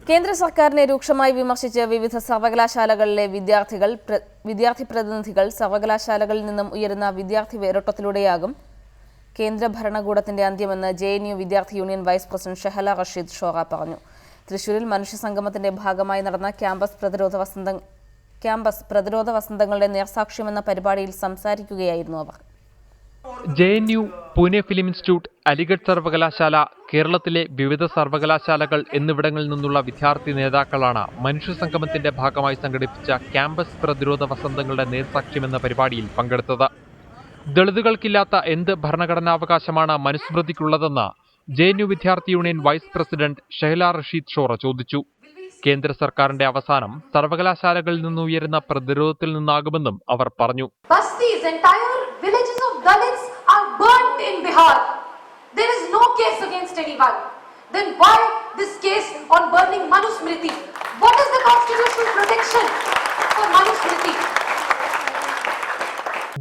കേന്ദ്ര സർക്കാരിനെ രൂക്ഷമായി വിമർശിച്ച് വിവിധ സർവകലാശാലകളിലെ വിദ്യാർത്ഥി പ്രതിനിധികൾ സർവകലാശാലകളിൽ നിന്നും ഉയരുന്ന വിദ്യാർത്ഥി വേരോട്ടത്തിലൂടെയാകും കേന്ദ്ര ഭരണകൂടത്തിന്റെ അന്ത്യമെന്ന് JNU വിദ്യാർത്ഥി union vice president Shehla Rashid Shora പറഞ്ഞു. തൃശൂരിൽ മനുഷ്യ സംഗമത്തിന്റെ ഭാഗമായി നടന്ന ക്യാമ്പസ് പ്രതിരോധ വസന്തങ്ങളുടെ നേർസാക്ഷ്യമെന്ന പരിപാടിയിൽ സംസാരിക്കുകയായിരുന്നു അവർ. JNU, Pune film institute, Aligarh സർവകലാശാല, കേരളത്തിലെ വിവിധ സർവകലാശാലകൾ എന്നിവിടങ്ങളിൽ നിന്നുള്ള വിദ്യാർത്ഥി നേതാക്കളാണ് മനുഷ്യ സംഗമത്തിന്റെ ഭാഗമായി സംഘടിപ്പിച്ച ക്യാമ്പസ് പ്രതിരോധ വസന്തങ്ങളുടെ നേർസാക്ഷ്യമെന്ന പരിപാടിയിൽ പങ്കെടുത്തത്. ദളിതുകൾക്കില്ലാത്ത എന്ത് ഭരണഘടനാവകാശമാണ് മനുസ്മൃതിക്കുള്ളതെന്ന് JNU വിദ്യാർത്ഥി union vice president Shehla Rashid Shora ചോദിച്ചു. കേന്ദ്ര സർക്കാരിന്റെ അവസാനം സർവകലാശാലകളിൽ നിന്ന് ഉയരുന്ന പ്രതിരോധത്തിൽ നിന്നാകുമെന്നും അവർ പറഞ്ഞു. Dalits are burnt in Bihar. There is no case against anyone. Then why this case on burning Manusmriti? What is the constitutional protection for Manusmriti?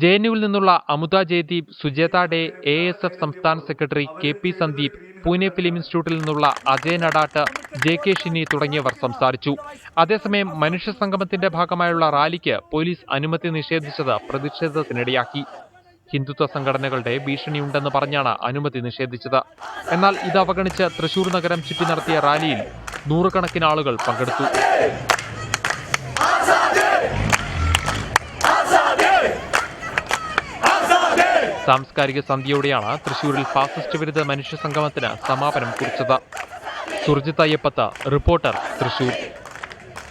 JNUവിൽ നിന്നുള്ള അമുദ ജയദീപ്, സുജേത ഡേ, ASF സംസ്ഥാന secretary KP Sandeep, Pune film ഇൻസ്റ്റിറ്റ്യൂട്ടിൽ നിന്നുള്ള അജയ് നടാട്ട്, JK ഷിനി തുടങ്ങിയവർ സംസാരിച്ചു. അതേസമയം മനുഷ്യ സംഗമത്തിന്റെ ഭാഗമായുള്ള റാലിക്ക് പോലീസ് അനുമതി നിഷേധിച്ചത് പ്രതിഷേധത്തിനിടയാക്കി. ഹിന്ദുത്വ സംഘടനകളുടെ ഭീഷണിയുണ്ടെന്ന് പറഞ്ഞാണ് അനുമതി നിഷേധിച്ചത്. എന്നാൽ ഇത് അവഗണിച്ച് തൃശൂർ നഗരം ചുറ്റി നടത്തിയ റാലിയിൽ നൂറുകണക്കിന് ആളുകൾ പങ്കെടുത്തു. സാംസ്കാരിക സന്ധ്യയോടെയാണ് തൃശൂരിൽ ഫാസിസ്റ്റ് വിരുദ്ധ മനുഷ്യ സംഗമത്തിന് സമാപനം കുറിച്ചത്. സുർജിത് അയ്യപ്പത്ത്, റിപ്പോർട്ടർ, തൃശൂർ.